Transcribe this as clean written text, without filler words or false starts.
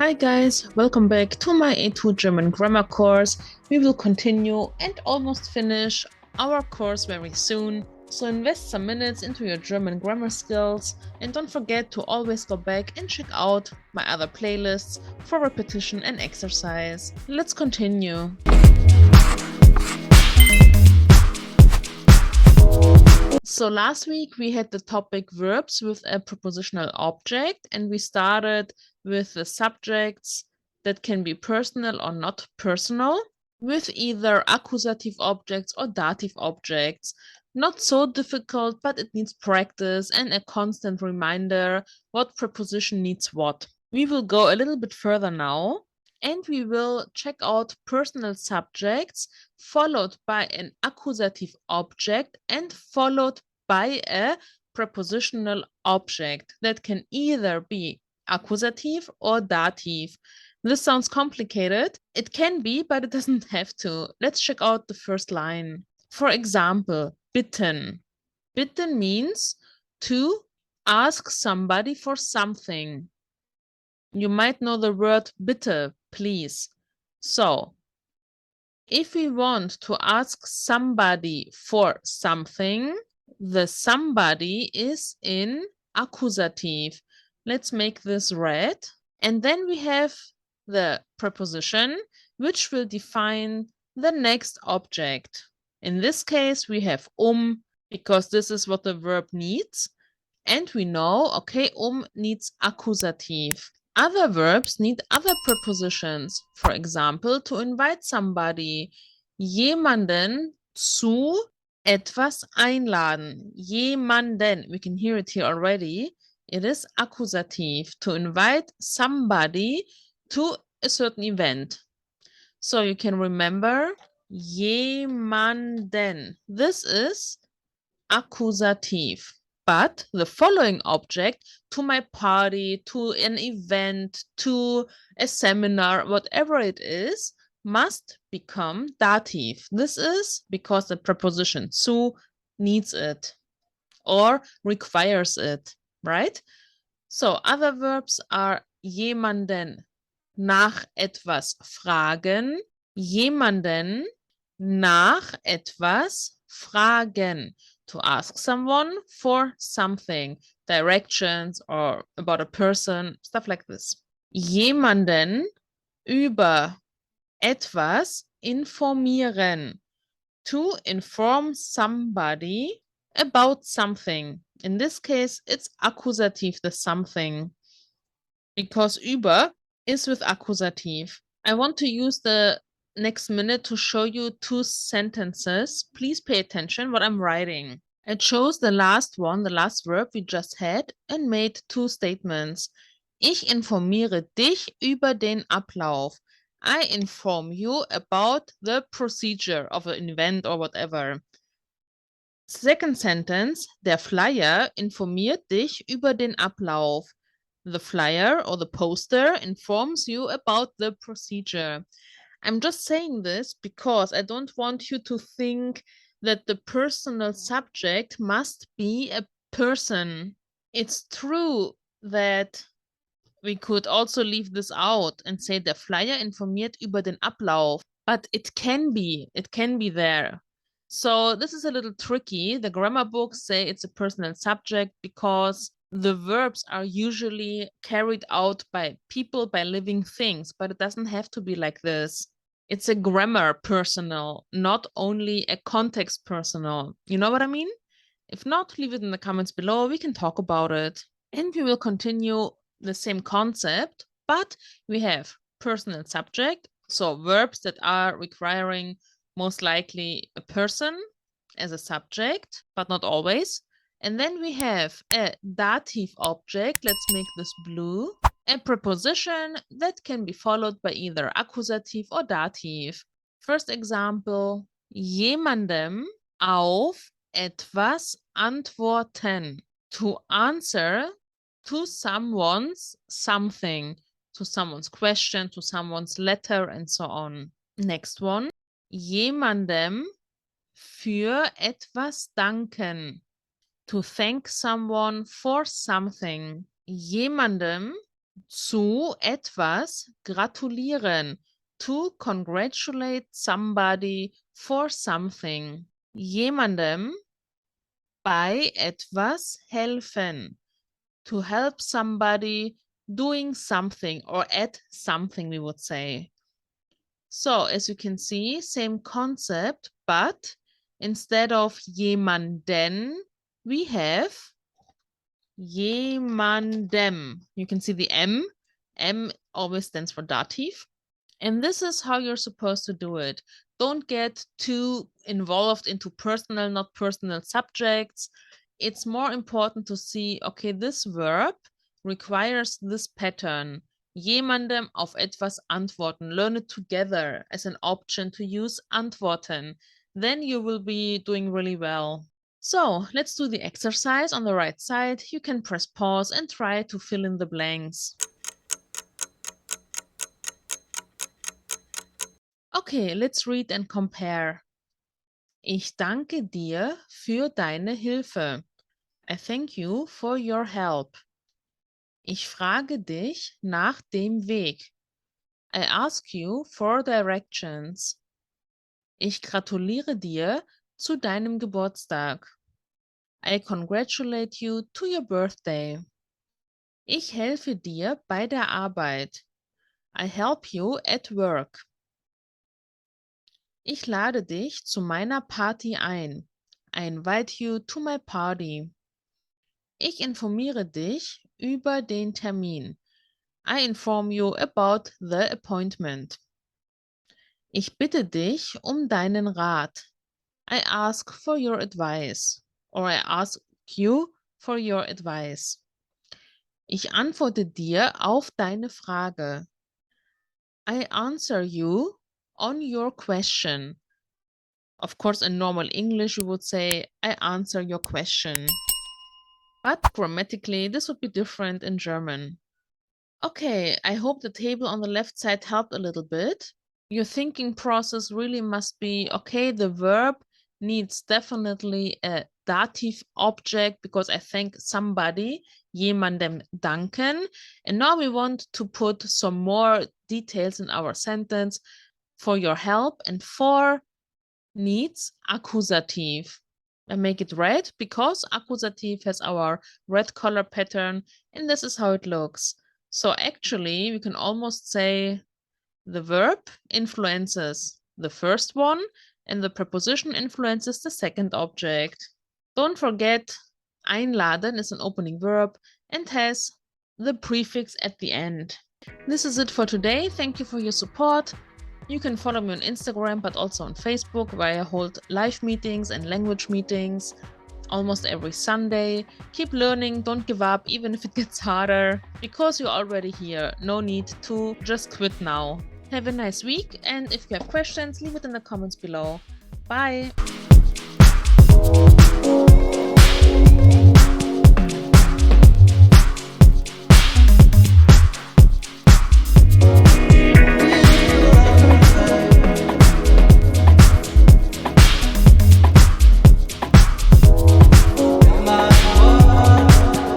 Hi guys, welcome back to my A2 German grammar course. We will continue and almost finish our course very soon. So invest some minutes into your German grammar skills and don't forget to always go back and check out my other playlists for repetition and exercise. Let's continue. So last week we had the topic verbs with a prepositional object, and we started with the subjects that can be personal or not personal, with either accusative objects or dative objects. Not so difficult, but it needs practice and a constant reminder what preposition needs what. We will go a little bit further now, and we will check out personal subjects followed by an accusative object and followed by a prepositional object that can either be accusative or dative. This sounds complicated. It can be, but it doesn't have to. Let's check out the first line. For example, bitten. Bitten means to ask somebody for something. You might know the word bitte, please. So, if we want to ask somebody for something, the somebody is in accusative. Let's make this red. And then we have the preposition, which will define the next object. In this case, we have because this is what the verb needs. And we know, okay, needs accusative. Other verbs need other prepositions. For example, to invite somebody, jemanden zu etwas einladen. Jemanden, we can hear it here already. It is accusative to invite somebody to a certain event. So you can remember jemanden. This is accusative. But the following object, to my party, to an event, to a seminar, whatever it is, must become dative. This is because the preposition zu needs it or requires it, right? So other verbs are jemanden nach etwas fragen, jemanden nach etwas fragen, to ask someone for something, directions or about a person, stuff like this. Jemanden über etwas informieren, to inform somebody about something. In this case, it's accusative, the something, because über is with accusative. I want to use the next minute to show you two sentences. Please pay attention what I'm writing. I chose the last one, the last verb we just had, and made two statements. Ich informiere dich über den Ablauf. I inform you about the procedure of an event or whatever. Second sentence, der Flyer informiert dich über den Ablauf. The flyer or the poster informs you about the procedure. I'm just saying this because I don't want you to think that the personal subject must be a person. It's true that we could also leave this out and say der Flyer informiert über den Ablauf, but it can be there. So this is a little tricky. The grammar books say it's a personal subject because the verbs are usually carried out by people, by living things, but it doesn't have to be like this. It's a grammar personal, not only a context personal. You know what I mean? If not, leave it in the comments below. We can talk about it. And we will continue the same concept, but we have personal subject, so verbs that are requiring most likely a person as a subject, but not always. And then we have a dative object. Let's make this blue. A preposition that can be followed by either accusative or dative. First example, jemandem auf etwas antworten. To answer to someone's something, to someone's question, to someone's letter, and so on. Next one, jemandem für etwas danken. To thank someone for something. Jemandem Zu etwas gratulieren. To congratulate somebody for something. Jemandem bei etwas helfen. To help somebody doing something or at something, we would say. So, as you can see, same concept, but instead of jemanden, we have jemandem. You can see the M. M always stands for dative. And this is how you're supposed to do it. Don't get too involved into personal, not personal subjects. It's more important to see, okay, this verb requires this pattern. Jemandem auf etwas antworten. Learn it together as an option to use antworten. Then you will be doing really well. So let's do the exercise on the right side. You can press pause and try to fill in the blanks. Okay, let's read and compare. Ich danke dir für deine Hilfe. I thank you for your help. Ich frage dich nach dem Weg. I ask you for directions. Ich gratuliere dir zu deinem Geburtstag. I congratulate you to your birthday. Ich helfe dir bei der Arbeit. I help you at work. Ich lade dich zu meiner Party ein. I invite you to my party. Ich informiere dich über den Termin. I inform you about the appointment. Ich bitte dich um deinen Rat. I ask for your advice. Or I ask you for your advice. Ich antworte dir auf deine Frage. I answer you on your question. Of course, in normal English, you would say, I answer your question. But grammatically, this would be different in German. Okay, I hope the table on the left side helped a little bit. Your thinking process really must be, okay, the verb needs definitely a dative object because I thank somebody, jemandem danken. And now we want to put some more details in our sentence. For your help and for needs accusative. I make it red because accusative has our red color pattern and this is how it looks. So actually we can almost say the verb influences the first one and the preposition influences the second object. Don't forget, einladen is an opening verb and has the prefix at the end. This is it for today. Thank you for your support. You can follow me on Instagram, but also on Facebook, where I hold live meetings and language meetings almost every Sunday. Keep learning, don't give up, even if it gets harder, because you're already here. No need to just quit now. Have a nice week, and if you have questions, leave it in the comments below. Bye!